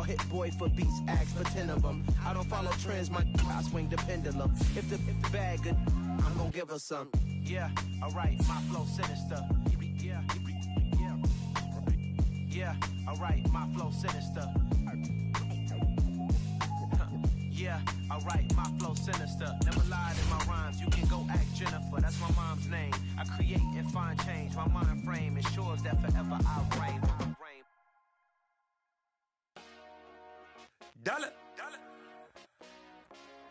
hit boy for beats, ask for 10 of them. I don't follow trends, I swing the pendulum. If the bag good, I'm gonna give her some. Yeah, alright, my flow sinister. Yeah, alright, my flow sinister. Yeah, alright, my flow sinister. Never lied in my rhymes, you can go ask Jennifer. That's my mom's name. I create and find change. My mind frame ensures that forever I reign. Dollar.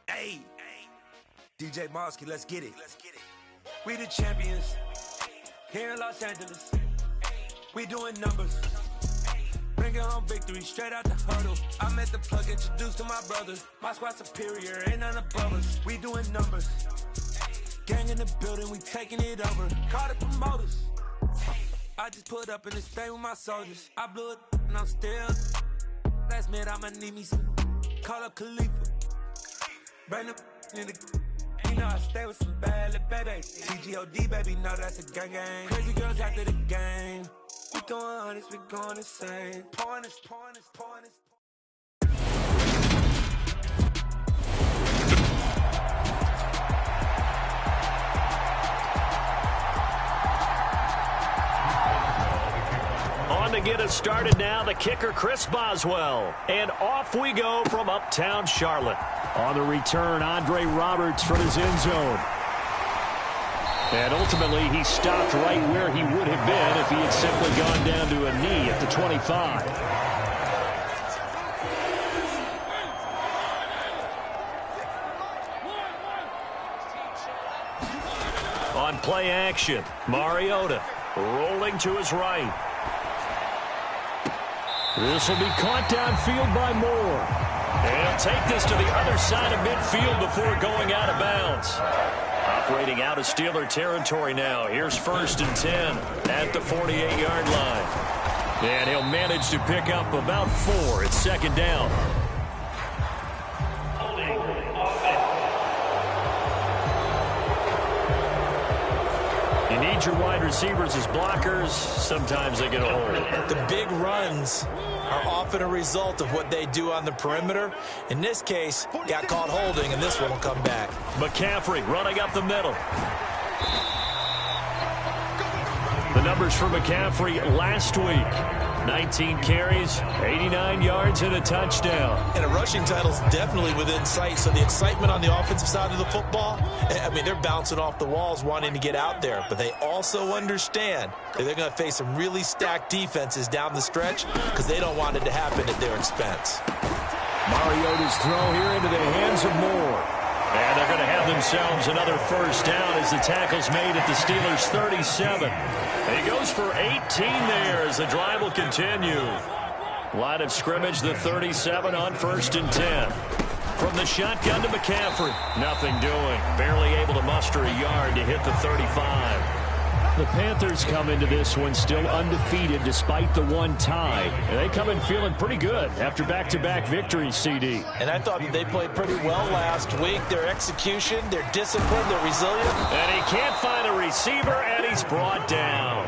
Hey, DJ Mosky, let's get it. We the champions here in Los Angeles. We doing numbers. Bringing home victory straight out the huddle. I met the plug, introduced to my brothers. My squad superior, ain't none above us. We doing numbers. Gang in the building, we taking it over. Call the promoters. I just put up in this thing with my soldiers. I blew it and I'm still. Last minute I'ma need me some. Call up Khalifa. Bring them in the. You know I stay with some bad little baby. TGOD baby, know that's a gang gang. Crazy girls after the game. We throwing hundreds, we going insane. Pointers. On to get us started now, the kicker Chris Boswell. And off we go from uptown Charlotte. On the return, Andre Roberts from his end zone. And ultimately, he stopped right where he would have been if he had simply gone down to a knee at the 25. On play action, Mariota rolling to his right. This will be caught downfield by Moore. And he'll take this to the other side of midfield before going out of bounds. Operating out of Steeler territory now. Here's 1st and 10 at the 48-yard line. And he'll manage to pick up about 4. It's 2nd down. You need your wide receivers as blockers. Sometimes they get a hold. The big runs are often a result of what they do on the perimeter. In this case, got caught holding, and this one will come back. McCaffrey running up the middle. The numbers for McCaffrey last week. 19 carries, 89 yards, and a touchdown. And a rushing title's definitely within sight, so the excitement on the offensive side of the football, I mean, they're bouncing off the walls wanting to get out there, but they also understand that they're going to face some really stacked defenses down the stretch because they don't want it to happen at their expense. Mariota's throw here into the hands of Moore. And they're going to have themselves another 1st down as the tackle's made at the Steelers' 37. And he goes for 18 there as the drive will continue. Line of scrimmage, the 37 on 1st and 10. From the shotgun to McCaffrey. Nothing doing. Barely able to muster a yard to hit the 35. The Panthers come into this one still undefeated despite the one tie. And they come in feeling pretty good after back-to-back victories, CD. And I thought they played pretty well last week. Their execution, their discipline, their resilience. And he can't find a receiver, and he's brought down.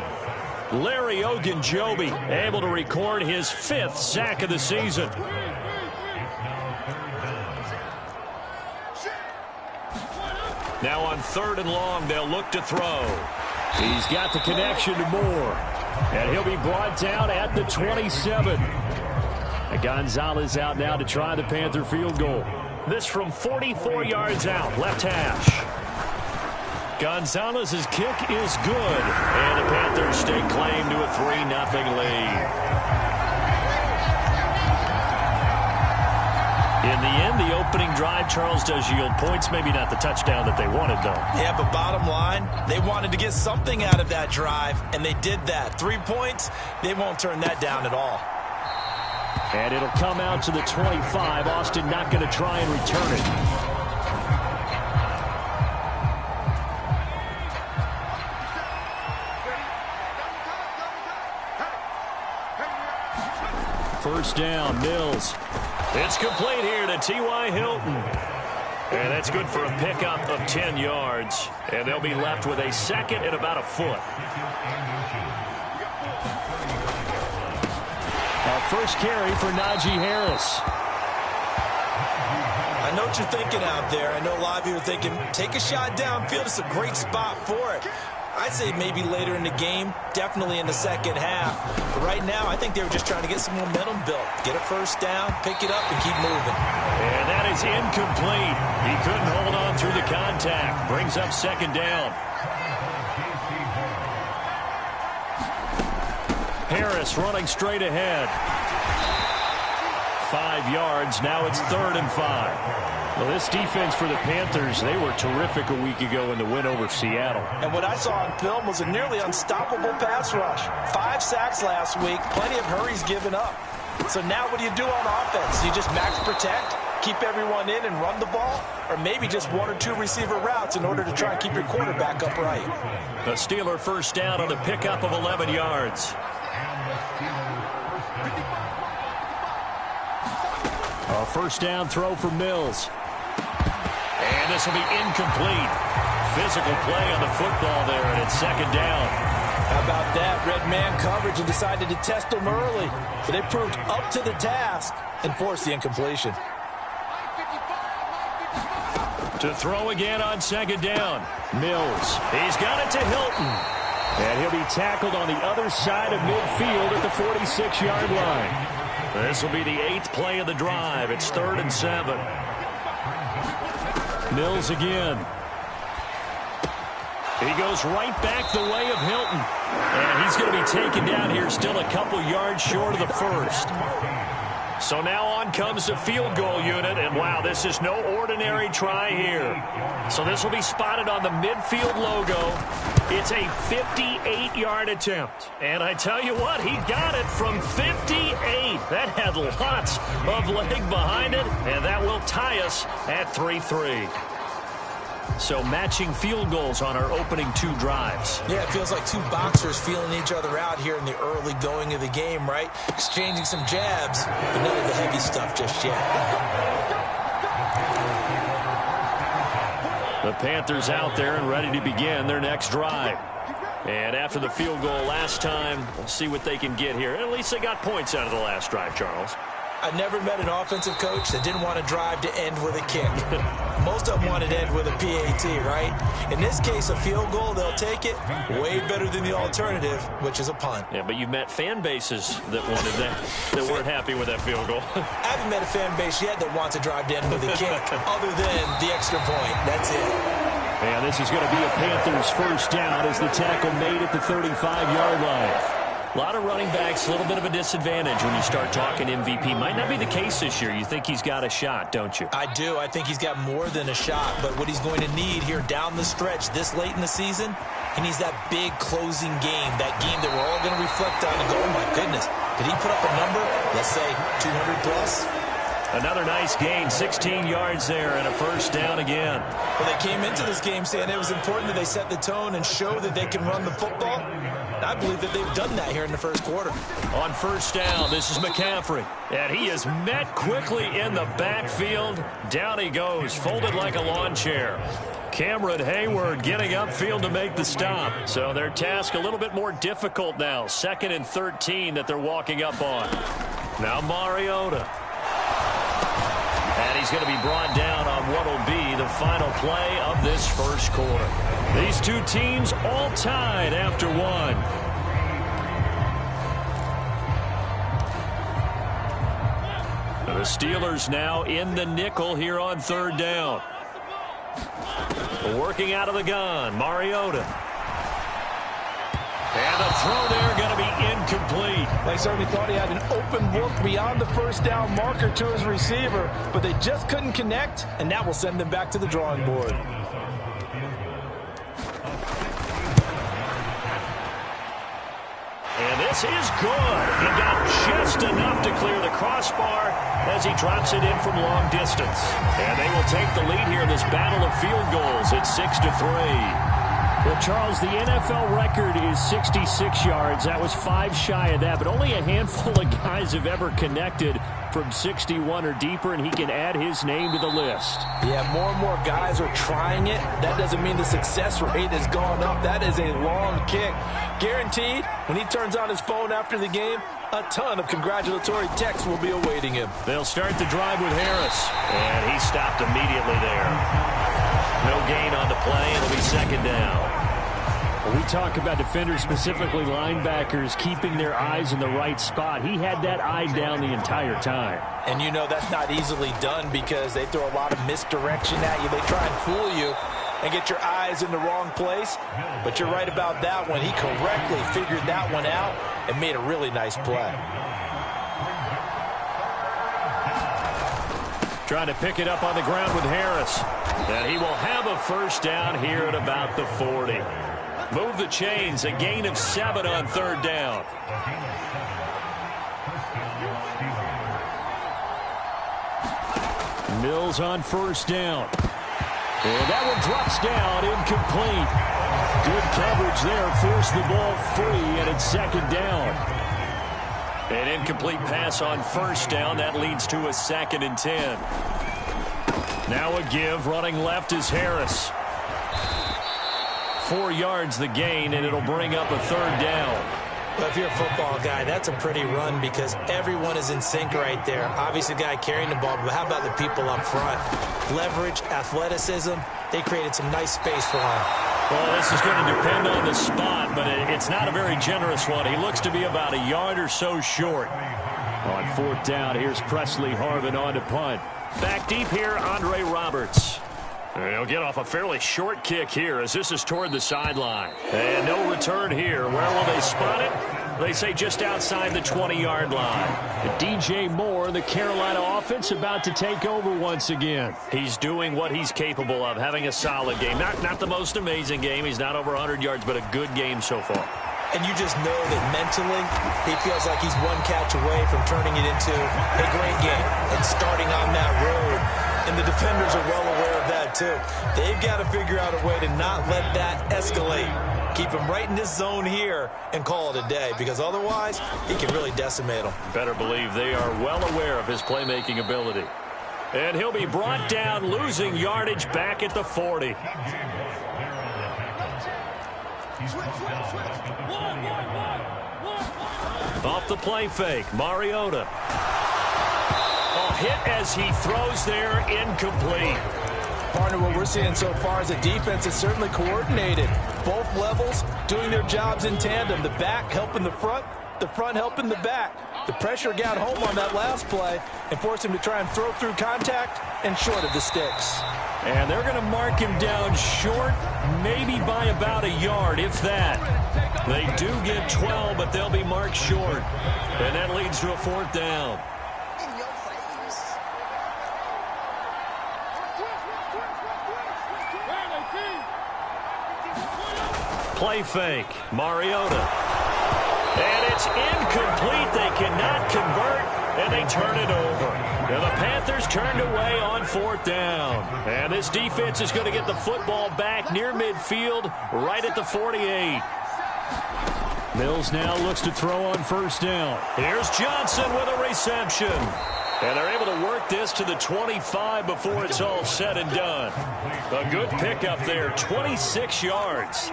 Larry Ogunjobi able to record his 5th sack of the season. Now on 3rd and long, they'll look to throw. He's got the connection to Moore. And he'll be brought down at the 27. And Gonzalez out now to try the Panther field goal. This from 44 yards out, left hash. Gonzalez's kick is good. And the Panthers stake claim to a 3-0 lead. In the end, the opening drive, Charles, does yield points. Maybe not the touchdown that they wanted, though. Yeah, but bottom line, they wanted to get something out of that drive, and they did that. 3 points, they won't turn that down at all. And it'll come out to the 25. Austin not going to try and return it. First down, Mills. It's complete here to T.Y. Hilton. And that's good for a pickup of 10 yards. And they'll be left with a 2nd and about a foot. A First carry for Najee Harris. I know what you're thinking out there. I know a lot of you are thinking, take a shot downfield. It's a great spot for it. I'd say maybe later in the game, definitely in the second half. But right now, I think they were just trying to get some momentum built. Get a first down, pick it up, and keep moving. And that is incomplete. He couldn't hold on through the contact. Brings up second down. Harris running straight ahead. 5 yards. Now it's 3rd and 5. Well, this defense for the Panthers, they were terrific a week ago in the win over Seattle. And what I saw on film was a nearly unstoppable pass rush. 5 sacks last week, plenty of hurries given up. So now what do you do on offense? You just max protect, keep everyone in and run the ball, or maybe just 1 or 2 receiver routes in order to try and keep your quarterback upright. The Steeler first down on a pickup of 11 yards. A first down throw for Mills. And this will be incomplete. Physical play on the football there, and it's second down. How about that? Red man coverage and decided to test them early. So they proved up to the task and forced the incompletion. To throw again on second down. Mills. He's got it to Hilton. And he'll be tackled on the other side of midfield at the 46-yard line. This will be the 8th play of the drive. It's 3rd and 7. Mills again. He goes right back the way of Hilton. And he's going to be taken down here still a couple yards short of the first. So now on comes the field goal unit. And wow, this is no ordinary try here. So this will be spotted on the midfield logo. It's a 58-yard attempt. And I tell you what, he got it from 58. That had lots of leg behind it. And that will tie us at 3-3. So matching field goals on our opening 2 drives. Yeah, it feels like 2 boxers feeling each other out here in the early going of the game, right? Exchanging some jabs, but none of the heavy stuff just yet. The Panthers out there and ready to begin their next drive. And after the field goal last time, we'll see what they can get here. At least they got points out of the last drive, Charles. I never met an offensive coach that didn't want to drive to end with a kick. Most of them wanted to end with a PAT, right? In this case, a field goal, they'll take it. Way better than the alternative, which is a punt. Yeah, but you've met fan bases that wanted that weren't happy with that field goal. I haven't met a fan base yet that wants to drive to end with a kick, other than the extra point. That's it. And this is going to be a Panthers first down as the tackle made at the 35-yard line. A lot of running backs, a little bit of a disadvantage when you start talking MVP. Might not be the case this year. You think he's got a shot, don't you? I do. I think he's got more than a shot. But what he's going to need here down the stretch this late in the season, he needs that big closing game, that game that we're all going to reflect on and go, oh, my goodness, did he put up a number, let's say 200 plus? Another nice gain, 16 yards there, and a first down again. Well, they came into this game saying it was important that they set the tone and show that they can run the football. I believe that they've done that here in the first quarter. On first down, this is McCaffrey. And he is met quickly in the backfield. Down he goes, folded like a lawn chair. Cameron Hayward getting upfield to make the stop. So their task a little bit more difficult now. 2nd and 13 that they're walking up on. Now Mariota. And he's going to be brought down on what will be the final play of this first quarter. These 2 teams all tied after 1. The Steelers now in the nickel here on 3rd down. Working out of the gun, Mariota. And the throw there going to be incomplete. They certainly thought he had an open look beyond the first down marker to his receiver, but they just couldn't connect, and that will send them back to the drawing board. And this is good. He got just enough to clear the crossbar as he drops it in from long distance. And they will take the lead here in this battle of field goals at 6-3. Well, Charles, the NFL record is 66 yards. That was 5 shy of that, but only a handful of guys have ever connected from 61 or deeper, and he can add his name to the list. Yeah, more and more guys are trying it. That doesn't mean the success rate has gone up. That is a long kick. Guaranteed, when he turns on his phone after the game, a ton of congratulatory texts will be awaiting him. They'll start the drive with Harris. And he stopped immediately there. No gain on the play, and it'll be second down. We talk about defenders, specifically linebackers, keeping their eyes in the right spot. He had that eye down the entire time. And you know that's not easily done because they throw a lot of misdirection at you. They try and fool you and get your eyes in the wrong place. But you're right about that one. He correctly figured that one out and made a really nice play. Trying to pick it up on the ground with Harris. And he will have a first down here at about the 40. Move the chains, a gain of 7 on third down. Mills on first down. And that one drops down, incomplete. Good coverage there, forced the ball free, and it's second down. An incomplete pass on first down. That leads to a 2nd and 10. Now a give. Running left is Harris. 4 yards the gain, and it'll bring up a third down. Well, if you're a football guy, that's a pretty run because everyone is in sync right there. Obviously, the guy carrying the ball, but how about the people up front? Leverage, athleticism, they created some nice space for him. Well, this is going to depend on the spot, but it's not a very generous one. He looks to be about a yard or so short. On fourth down, here's Presley Harvin on to punt. Back deep here, Andre Roberts. He'll get off a fairly short kick here as this is toward the sideline. And no return here. Where will they spot it? They say just outside the 20-yard line. DJ Moore, the Carolina offense, about to take over once again. He's doing what he's capable of, having a solid game. Not the most amazing game. He's not over 100 yards, but a good game so far. And you just know that mentally he feels like he's one catch away from turning it into a great game and starting on that road. And the defenders are well aware of that, too. They've got to figure out a way to not let that escalate. Keep him right in this zone here and call it a day, because otherwise he can really decimate them. Better believe they are well aware of his playmaking ability. And he'll be brought down, losing yardage back at the 40. Off the play fake, Mariota. Hit as he throws there, incomplete. Partner, what we're seeing so far is a defense that's certainly coordinated. Both levels doing their jobs in tandem. The back helping the front helping the back. The pressure got home on that last play and forced him to try and throw through contact and short of the sticks. And they're going to mark him down short, maybe by about a yard, if that. They do get 12, but they'll be marked short. And that leads to a fourth down. Play fake, Mariota. And it's incomplete. They cannot convert, and they turn it over. And the Panthers turned away on fourth down. And this defense is going to get the football back near midfield, right at the 48. Mills now looks to throw on first down. Here's Johnson with a reception. And they're able to work this to the 25 before it's all said and done. A good pickup there, 26 yards.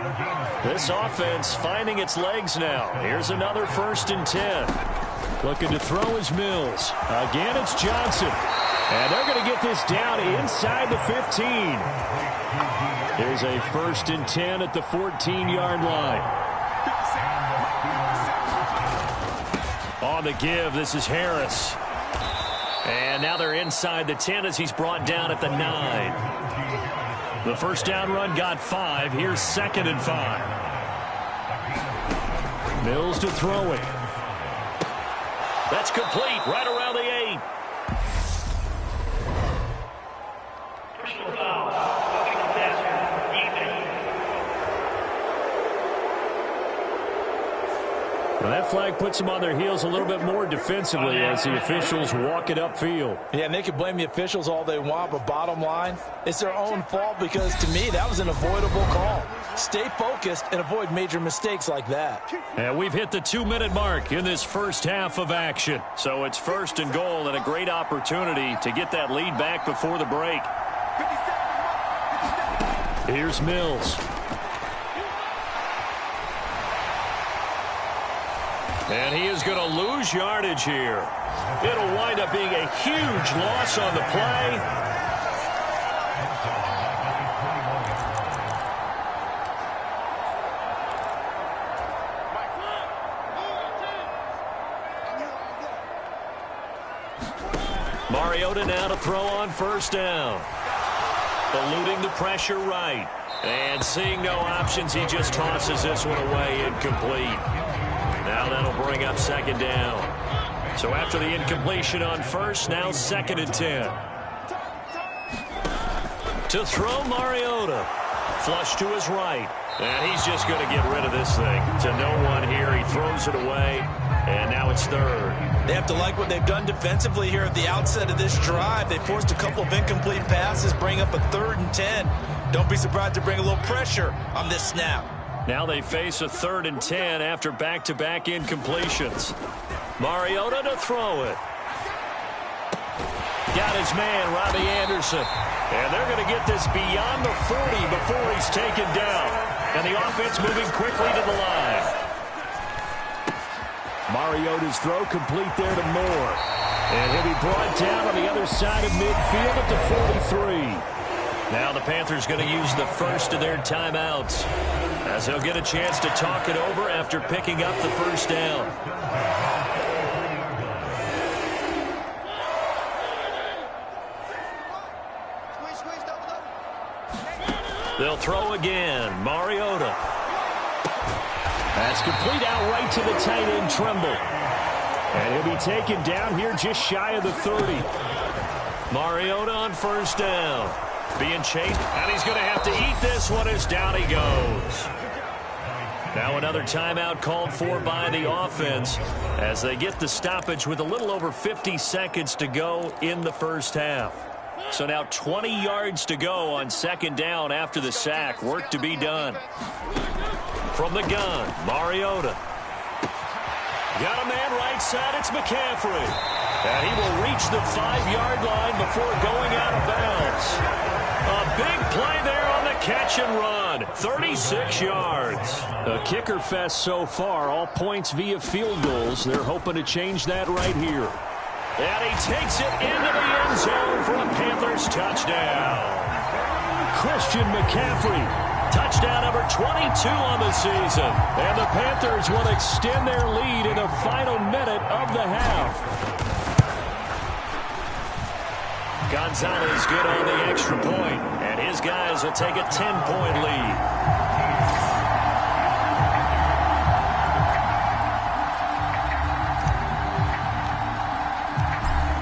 This offense finding its legs now. Here's another 1st and 10. Looking to throw is Mills. Again, it's Johnson. And they're going to get this down inside the 15. Here's a 1st and 10 at the 14-yard line. On the give, this is Harris. And now they're inside the 10 as he's brought down at the 9. The first down run got 5. Here's 2nd and 5. Mills to throw it. That's complete right around the 8. Personal foul. Well, that flag puts them on their heels a little bit more defensively as the officials walk it upfield. Yeah, and they can blame the officials all they want, but bottom line, it's their own fault because, to me, that was an avoidable call. Stay focused and avoid major mistakes like that. And we've hit the 2-minute mark in this first half of action. So it's 1st and goal and a great opportunity to get that lead back before the break. Here's Mills. And he is going to lose yardage here. It'll wind up being a huge loss on the play. Mariota now to throw on first down. Eluding the pressure right. And seeing no options, he just tosses this one away incomplete. Now that'll bring up second down. So after the incompletion on first, now 2nd and 10. To throw Mariota. Flush to his right. And he's just going to get rid of this thing. To no one here. He throws it away. And now it's 3rd. They have to like what they've done defensively here at the outset of this drive. They forced a couple of incomplete passes, bring up a 3rd and 10. Don't be surprised to bring a little pressure on this snap. Now they face a 3rd and 10 after back-to-back incompletions. Mariota to throw it. Got his man, Robbie Anderson. And they're going to get this beyond the 40 before he's taken down. And the offense moving quickly to the line. Mariota's throw complete there to Moore. And he'll be brought down on the other side of midfield at the 43. Now the Panthers going to use the first of their timeouts, as they'll get a chance to talk it over after picking up the first down. They'll throw again. Mariota. That's complete out right to the tight end, Tremble. And he'll be taken down here just shy of the 30. Mariota on first down. Being chased, and he's going to have to eat this one as down he goes. Now another timeout called for by the offense as they get the stoppage with a little over 50 seconds to go in the first half. So now 20 yards to go on 2nd down after the sack. Work to be done. From the gun, Mariota. Got a man right side, it's McCaffrey. And he will reach the 5-yard line before going out of bounds. A big play there on the catch and run. 36 yards. A kicker fest so far. All points via field goals. They're hoping to change that right here. And he takes it into the end zone for a Panthers touchdown. Christian McCaffrey. Touchdown number 22 on the season. And the Panthers will extend their lead in the final minute of the half. Gonzalez good on the extra point, and his guys will take a 10-point lead.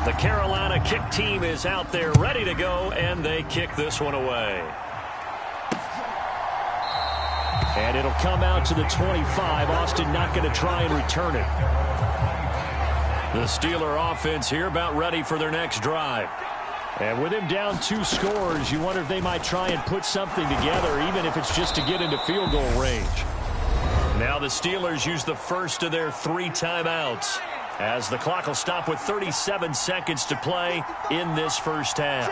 The Carolina kick team is out there ready to go, and they kick this one away. And it'll come out to the 25. Austin not going to try and return it. The Steeler offense here about ready for their next drive. And with him down 2 scores, you wonder if they might try and put something together, even if it's just to get into field goal range. Now the Steelers use the first of their 3 timeouts, as the clock will stop with 37 seconds to play in this first half.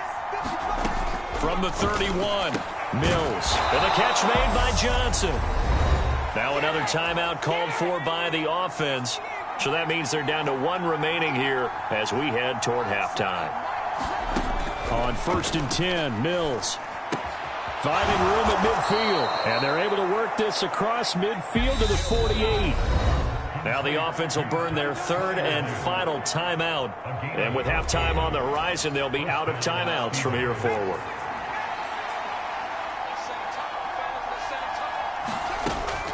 From the 31, Mills. And the catch made by Johnson. Now another timeout called for by the offense. So that means they're down to 1 remaining here as we head toward halftime. On 1st and 10, Mills. Finding room at midfield. And they're able to work this across midfield to the 48. Now the offense will burn their 3rd and final timeout. And with halftime on the horizon, they'll be out of timeouts from here forward.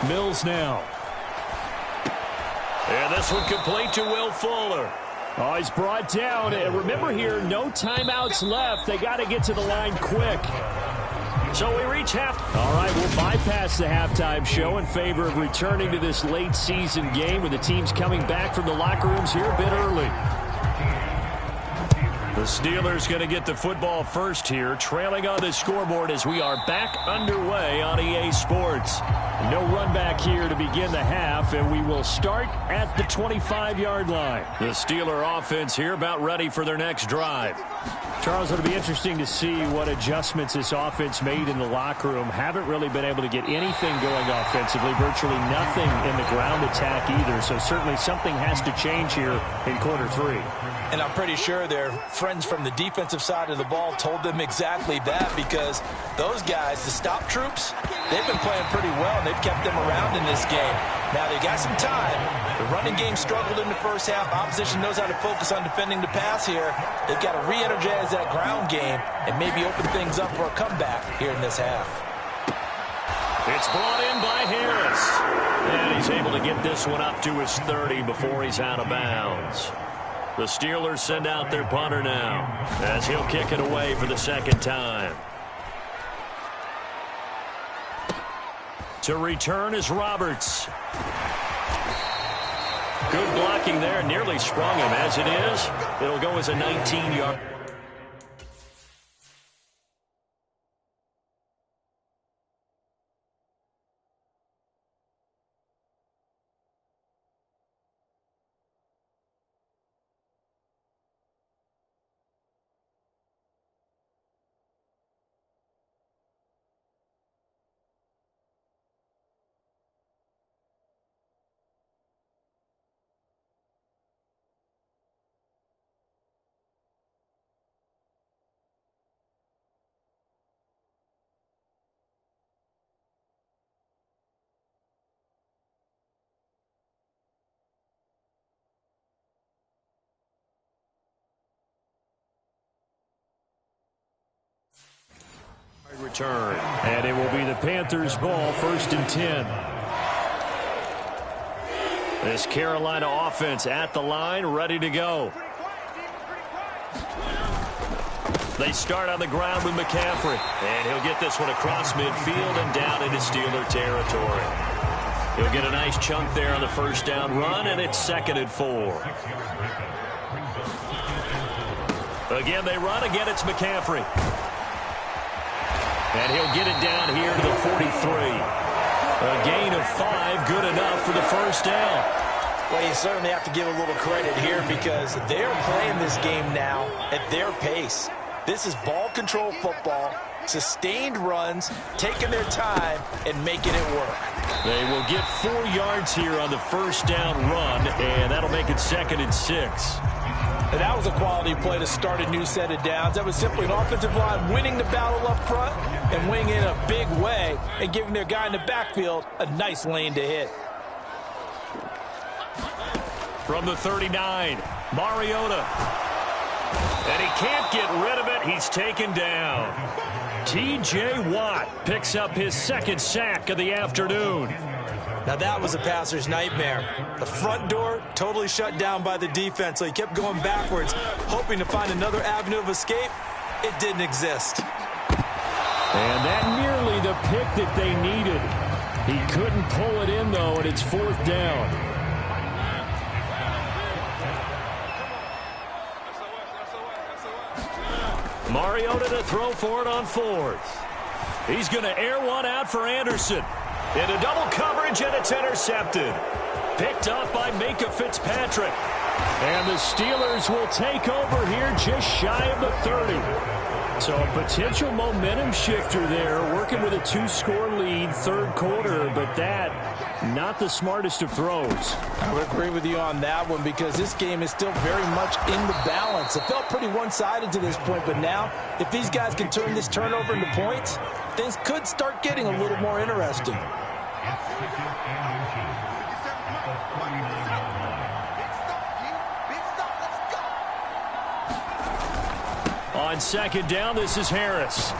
Mills now. And this one complete to Will Fuller. Oh, he's brought down. And remember here, no timeouts left. They got to get to the line quick. So we reach half. All right, we'll bypass the halftime show in favor of returning to this late season game with the teams coming back from the locker rooms here a bit early. The Steelers going to get the football first here, trailing on the scoreboard as we are back underway on EA Sports. No run back here to begin the half, and we will start at the 25-yard line. The Steeler offense here about ready for their next drive. Charles, it'll be interesting to see what adjustments this offense made in the locker room. Haven't really been able to get anything going offensively, virtually nothing in the ground attack either, so certainly something has to change here in quarter three. And I'm pretty sure their friends from the defensive side of the ball told them exactly that, because those guys, the stop troops, they've been playing pretty well. They've kept them around in this game. Now, they got some time. The running game struggled in the first half. Opposition knows how to focus on defending the pass here. They've got to re-energize that ground game and maybe open things up for a comeback here in this half. It's brought in by Harris. And he's able to get this one up to his 30 before he's out of bounds. The Steelers send out their punter now as he'll kick it away for the second time. To return is Roberts. Good blocking there. Nearly sprung him. As it is, it'll go as a 19-yard. Return, and it will be the Panthers' ball, 1st and 10. This Carolina offense at the line, ready to go. They start on the ground with McCaffrey, and he'll get this one across midfield and down into Steeler territory. He'll get a nice chunk there on the first down run, and it's 2nd and 4. Again, they run. Again, it's McCaffrey. And he'll get it down here to the 43. A gain of 5, good enough for the first down. Well, you certainly have to give a little credit here because they're playing this game now at their pace. This is ball control football, sustained runs, taking their time and making it work. They will get 4 yards here on the first down run, and that'll make it 2nd and 6. And that was a quality play to start a new set of downs. That was simply an offensive line winning the battle up front and winning in a big way and giving their guy in the backfield a nice lane to hit. From the 39, Mariota. And he can't get rid of it. He's taken down. T.J. Watt picks up his 2nd sack of the afternoon. Now that was a passer's nightmare. The front door totally shut down by the defense, so he kept going backwards, hoping to find another avenue of escape. It didn't exist. And that nearly the pick that they needed. He couldn't pull it in, though, and it's 4th down. Mariota to throw for it on 4th. He's going to air one out for Anderson. Into double coverage, and it's intercepted. Picked off by Minka Fitzpatrick. And the Steelers will take over here just shy of the 30. So a potential momentum shifter there, working with a 2-score lead, 3rd quarter, but that, not the smartest of throws. I would agree with you on that one because this game is still very much in the balance. It felt pretty one-sided to this point, but now, if these guys can turn this turnover into points, things could start getting a little more interesting. On 2nd down, this is Harris.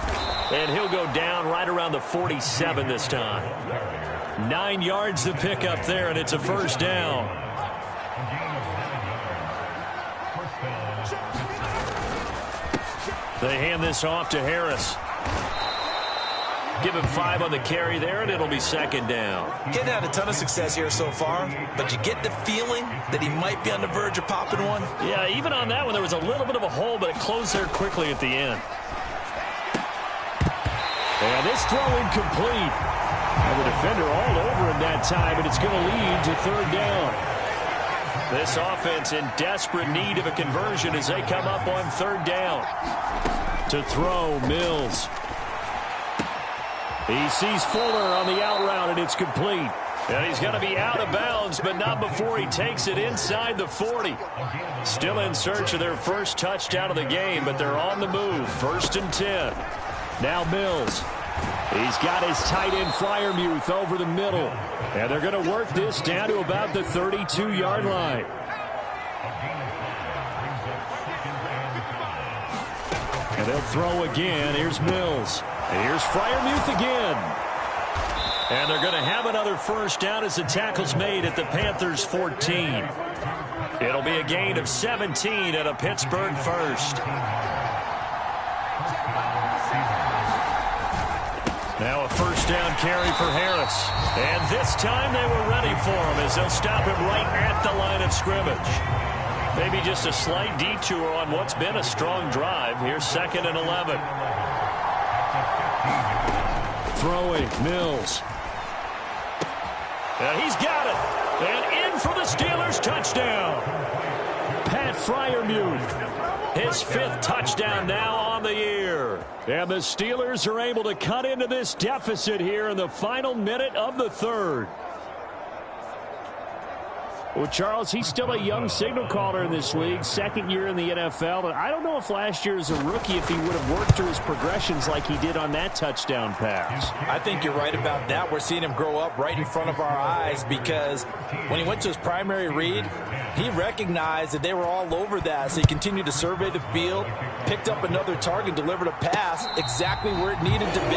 And he'll go down right around the 47 this time. 9 yards to pick up there, and it's a 1st down. They hand this off to Harris. Give him 5 on the carry there, and it'll be second down. He hadn't had a ton of success here so far, but you get the feeling that he might be on the verge of popping one. Yeah, even on that one, there was a little bit of a hole, but it closed there quickly at the end. And this throw incomplete. And the defender all over him that time, and it's going to lead to third down. This offense in desperate need of a conversion as they come up on third down. To throw, Mills. He sees Fuller on the out route, and it's complete. And he's going to be out of bounds, but not before he takes it inside the 40. Still in search of their first touchdown of the game, but they're on the move. 1st and 10. Now Mills. He's got his tight end Freiermuth over the middle. And they're going to work this down to about the 32-yard line. And they'll throw again. Here's Mills. And here's Freiermuth again. And they're going to have another first down as the tackle's made at the Panthers' 14. It'll be a gain of 17 and a Pittsburgh first. Now a first down carry for Harris. And this time they were ready for him as they'll stop him right at the line of scrimmage. Maybe just a slight detour on what's been a strong drive. Here's 2nd and 11. Throwing, Mills. And he's got it. And in for the Steelers touchdown. Pat Freiermuth. His 5th touchdown now on the year. And the Steelers are able to cut into this deficit here in the final minute of the 3rd. Well, Charles, he's still a young signal caller in this league, 2nd year in the NFL. And I don't know if last year as a rookie if he would have worked through his progressions like he did on that touchdown pass. I think you're right about that. We're seeing him grow up right in front of our eyes because when he went to his primary read, he recognized that they were all over that. So he continued to survey the field, picked up another target, delivered a pass exactly where it needed to be.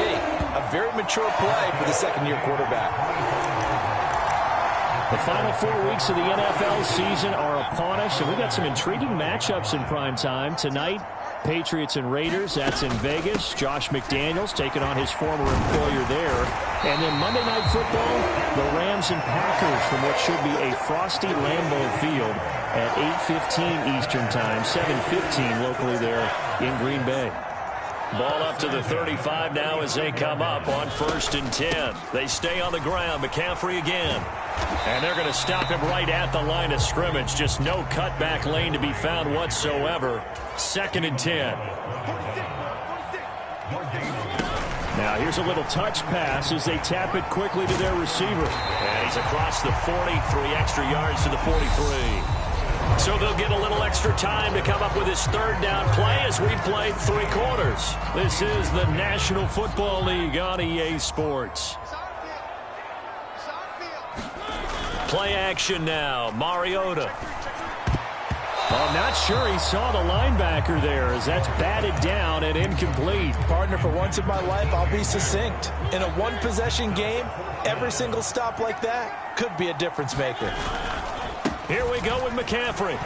A very mature play for the 2nd-year quarterback. The final 4 weeks of the NFL season are upon us, and we've got some intriguing matchups in prime time. Tonight, Patriots and Raiders, that's in Vegas. Josh McDaniels taking on his former employer there. And then Monday Night Football, the Rams and Packers from what should be a frosty Lambeau Field at 8:15 Eastern Time, 7:15 locally there in Green Bay. Ball up to the 35 now as they come up on 1st and 10. They stay on the ground. McCaffrey again. And they're going to stop him right at the line of scrimmage. Just no cutback lane to be found whatsoever. 2nd and 10. Now here's a little touch pass as they tap it quickly to their receiver. And he's across the 40, 3 extra yards to the 43. So they'll get a little extra time to come up with his 3rd down play as we played 3 quarters. This is the National Football League on EA Sports. Play action now. Mariota. I'm not sure he saw the linebacker there as that's batted down and incomplete. Partner, for once in my life, I'll be succinct. In a one-possession game, every single stop like that could be a difference maker. Here we go with McCaffrey.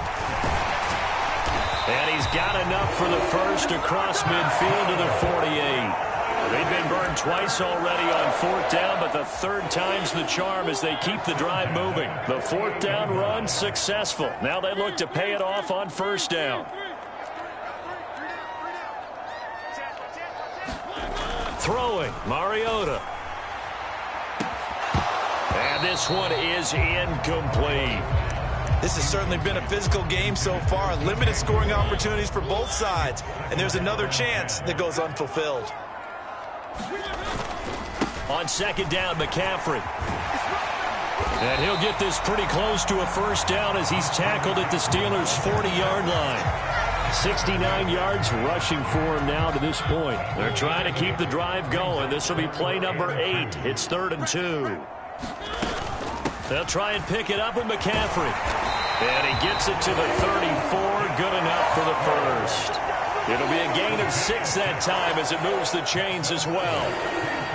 And he's got enough for the first across midfield to the 48. They've been burned twice already on 4th down, but the 3rd time's the charm as they keep the drive moving. The 4th down run successful. Now they look to pay it off on 1st down. Throwing, Mariota. And this one is incomplete. This has certainly been a physical game so far. Limited scoring opportunities for both sides. And there's another chance that goes unfulfilled. On 2nd down, McCaffrey. And he'll get this pretty close to a first down as he's tackled at the Steelers' 40-yard line. 69 yards rushing for him now to this point. They're trying to keep the drive going. This will be play number 8. It's 3rd and 2. They'll try and pick it up with McCaffrey. And he gets it to the 34. Good enough for the first. It'll be a gain of 6 that time as it moves the chains as well.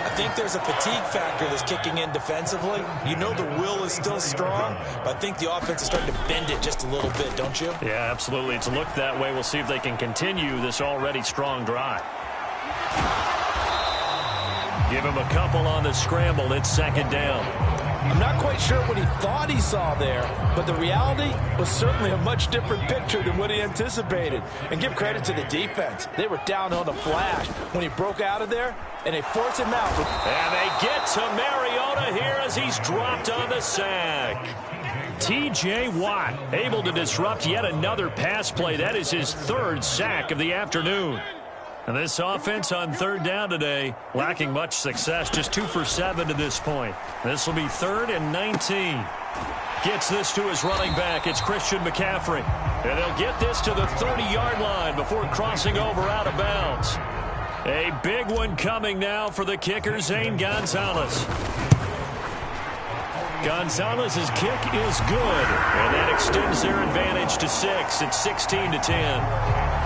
I think there's a fatigue factor that's kicking in defensively. You know the will is still strong, but I think the offense is starting to bend it just a little bit, don't you? Yeah, absolutely. It's looked that way. We'll see if they can continue this already strong drive. Give him a couple on the scramble. It's second down. I'm not quite sure what he thought he saw there, but the reality was certainly a much different picture than what he anticipated. And give credit to the defense. They were down on the flash when he broke out of there, and they forced him out. And they get to Mariota here as he's dropped on the sack. T.J. Watt able to disrupt yet another pass play. That is his third sack of the afternoon. And this offense on third down today, lacking much success, just 2 for 7 to this point. This will be 3rd and 19. Gets this to his running back. It's Christian McCaffrey. And they'll get this to the 30-yard line before crossing over out of bounds. A big one coming now for the kicker, Zane Gonzalez. Gonzalez's kick is good, and that extends their advantage to 6. It's 16-10.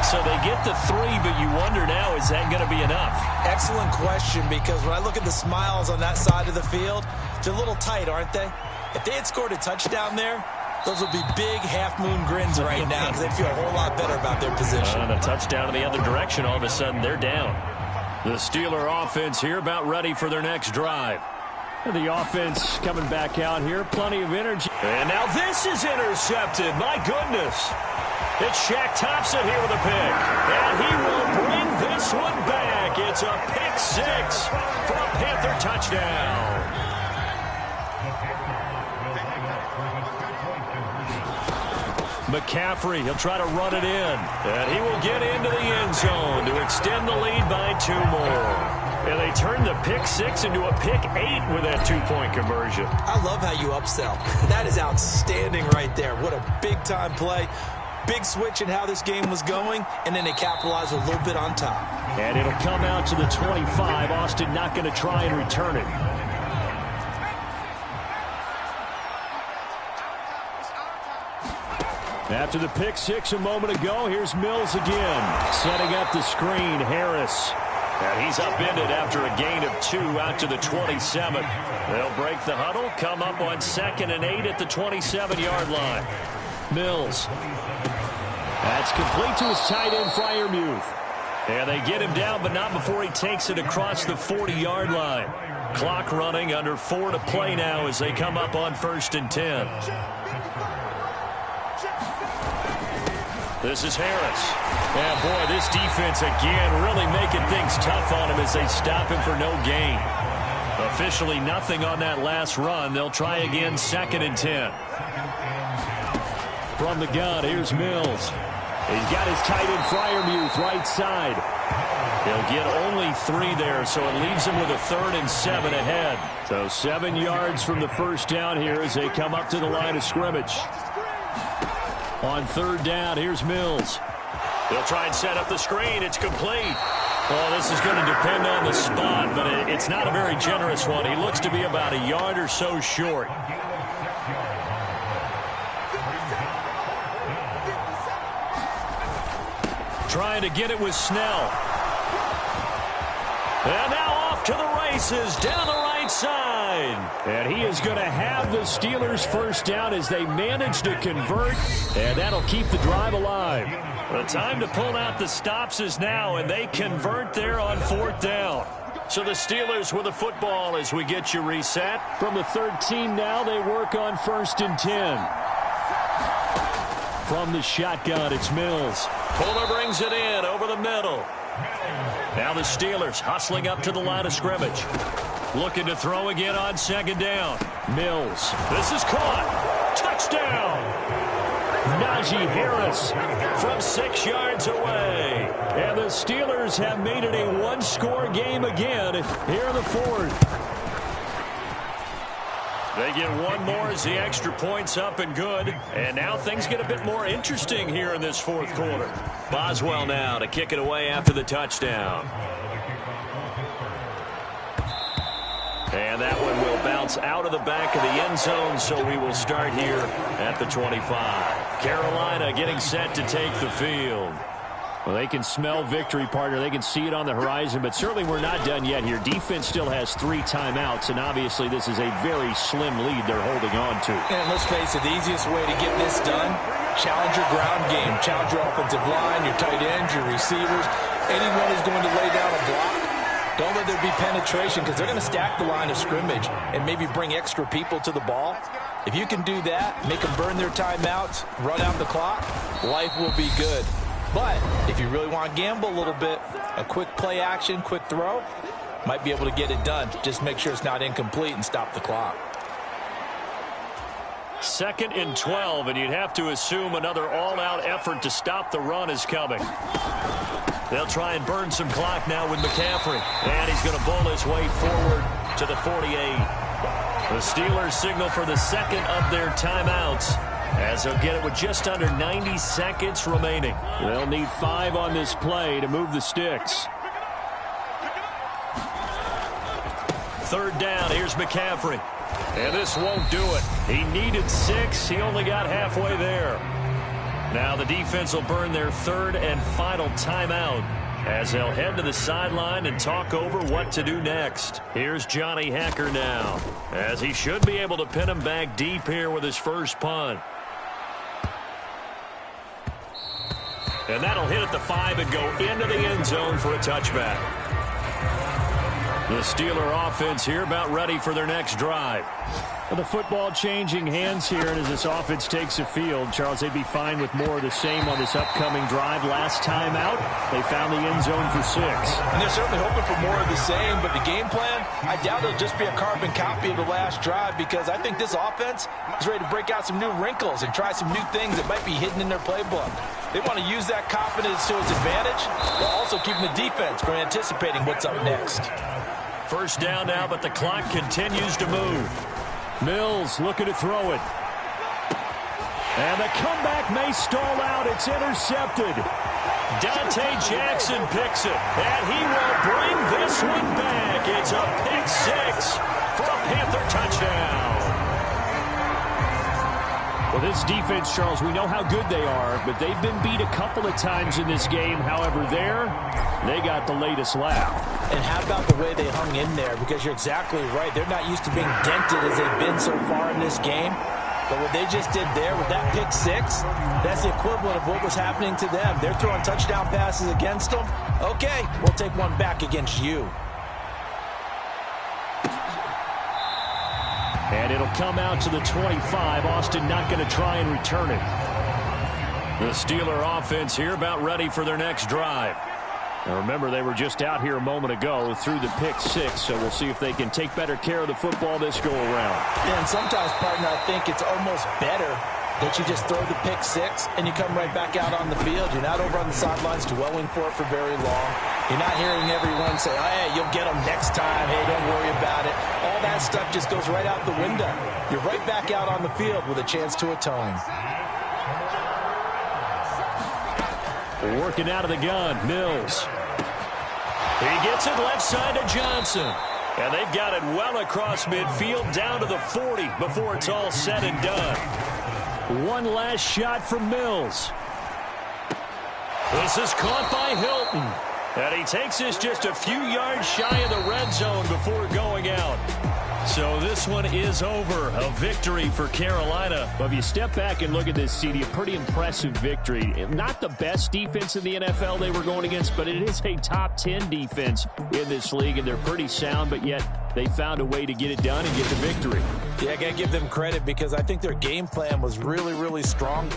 So they get the 3, but you wonder now, is that going to be enough? Excellent question, because when I look at the smiles on that side of the field, they're a little tight, aren't they? If they had scored a touchdown there, those would be big half-moon grins right now because they feel a whole lot better about their position. And a touchdown in the other direction, all of a sudden they're down. The Steeler offense here about ready for their next drive. The offense coming back out here, plenty of energy. And now this is intercepted, my goodness. It's Shaq Thompson here with a pick. And he will bring this one back. It's a pick 6 for a Panther touchdown. McCaffrey, he'll try to run it in. And he will get into the end zone to extend the lead by 2 more. And they turn the pick 6 into a pick 8 with that 2-point conversion. I love how you upsell. That is outstanding right there. What a big-time play. Big switch in how this game was going, and then they capitalized a little bit on top. And it'll come out to the 25. Austin not going to try and return it. After the pick 6 a moment ago, here's Mills again. Setting up the screen, Harris. And he's upended after a gain of 2 out to the 27. They'll break the huddle, come up on 2nd and 8 at the 27-yard line. Mills. That's complete to his tight end, Freiermuth. And they get him down, but not before he takes it across the 40-yard line. Clock running, under 4 to play now as they come up on 1st and 10. This is Harris. And boy, this defense again really making things tough on him as they stop him for no gain. Officially nothing on that last run. They'll try again, 2nd and 10. From the gun, here's Mills. He's got his tight end Freiermuth right side. He'll get only 3 there, so it leaves him with a 3rd and 7 ahead. So 7 yards from the first down here as they come up to the line of scrimmage. On 3rd down, here's Mills. They'll try and set up the screen. It's complete. Well, this is going to depend on the spot, but it's not a very generous one. He looks to be about a yard or so short. Trying to get it with Snell. And now off to the races down the right side. And he is going to have the Steelers first down as they manage to convert. And that'll keep the drive alive. The time to pull out the stops is now, and they convert there on 4th down. So the Steelers with the football as we get you reset. From the 13 now, they work on 1st and 10. From the shotgun, it's Mills. Fuller brings it in over the middle. Now the Steelers hustling up to the line of scrimmage. Looking to throw again on 2nd down. Mills. This is caught. Touchdown. Najee Harris from 6 yards away. And the Steelers have made it a 1-score game again here in the 4th. They get 1 more as the extra point's up and good. And now things get a bit more interesting here in this 4th quarter. Boswell now to kick it away after the touchdown. And that one will bounce out of the back of the end zone, so we will start here at the 25. Carolina getting set to take the field. Well, they can smell victory, partner. They can see it on the horizon, but certainly we're not done yet here. Defense still has 3 timeouts, and obviously this is a very slim lead they're holding on to. And let's face it, the easiest way to get this done challenge your ground game, challenge your offensive line, your tight ends, your receivers, anyone who's going to lay down a block. Don't let there be penetration because they're going to stack the line of scrimmage and maybe bring extra people to the ball. If you can do that, make them burn their timeouts, run out the clock, life will be good. But if you really want to gamble a little bit, a quick play action, quick throw, might be able to get it done. Just make sure it's not incomplete and stop the clock. 2nd and 12, and you'd have to assume another all-out effort to stop the run is coming. They'll try and burn some clock now with McCaffrey. And he's going to bowl his way forward to the 48. The Steelers signal for the second of their timeouts as they'll get it with just under 90 seconds remaining. They'll need 5 on this play to move the sticks. 3rd down, here's McCaffrey. And this won't do it. He needed 6. He only got halfway there. Now the defense will burn their 3rd and final timeout as they'll head to the sideline and talk over what to do next. Here's Johnny Hekker now, as he should be able to pin him back deep here with his first punt. And that'll hit at the 5 and go into the end zone for a touchback. The Steeler offense here about ready for their next drive. Well, the football changing hands here, and as this offense takes the field, Charles, they'd be fine with more of the same on this upcoming drive. Last time out, they found the end zone for 6. And they're certainly hoping for more of the same, but the game plan, I doubt it'll just be a carbon copy of the last drive because I think this offense is ready to break out some new wrinkles and try some new things that might be hidden in their playbook. They want to use that confidence to its advantage while also keeping the defense from anticipating what's up next. 1st down now, but the clock continues to move. Mills looking to throw it. And the comeback may stall out. It's intercepted. Dante Jackson picks it, and he will bring this one back. It's a pick 6 for a Panther touchdown. Well, this defense, Charles, we know how good they are, but they've been beat a couple of times in this game. However, they got the latest laugh. And how about the way they hung in there? Because you're exactly right. They're not used to being dented as they've been so far in this game. But what they just did there with that pick 6, that's the equivalent of what was happening to them. They're throwing touchdown passes against them. Okay, we'll take one back against you. And it'll come out to the 25. Austin not going to try and return it. The Steeler offense here about ready for their next drive. Now remember, they were just out here a moment ago through the pick 6, so we'll see if they can take better care of the football this go around. And sometimes, partner, I think it's almost better that you just throw the pick 6 and you come right back out on the field. You're not over on the sidelines dwelling for it for very long. You're not hearing everyone say, oh, hey, you'll get them next time. Hey, don't worry about it. All that stuff just goes right out the window. You're right back out on the field with a chance to atone. Working out of the gun, Mills. He gets it left side to Johnson. And they've got it well across midfield down to the 40 before it's all said and done. One last shot from Mills. This is caught by Hilton. And he takes this just a few yards shy of the red zone before going out. So this one is over. A victory for Carolina. Well, if you step back and look at this, CD, a pretty impressive victory. Not the best defense in the NFL they were going against, but it is a top 10 defense in this league, and they're pretty sound, but yet they found a way to get it done and get the victory. Yeah, I got to give them credit because I think their game plan was really, really strong.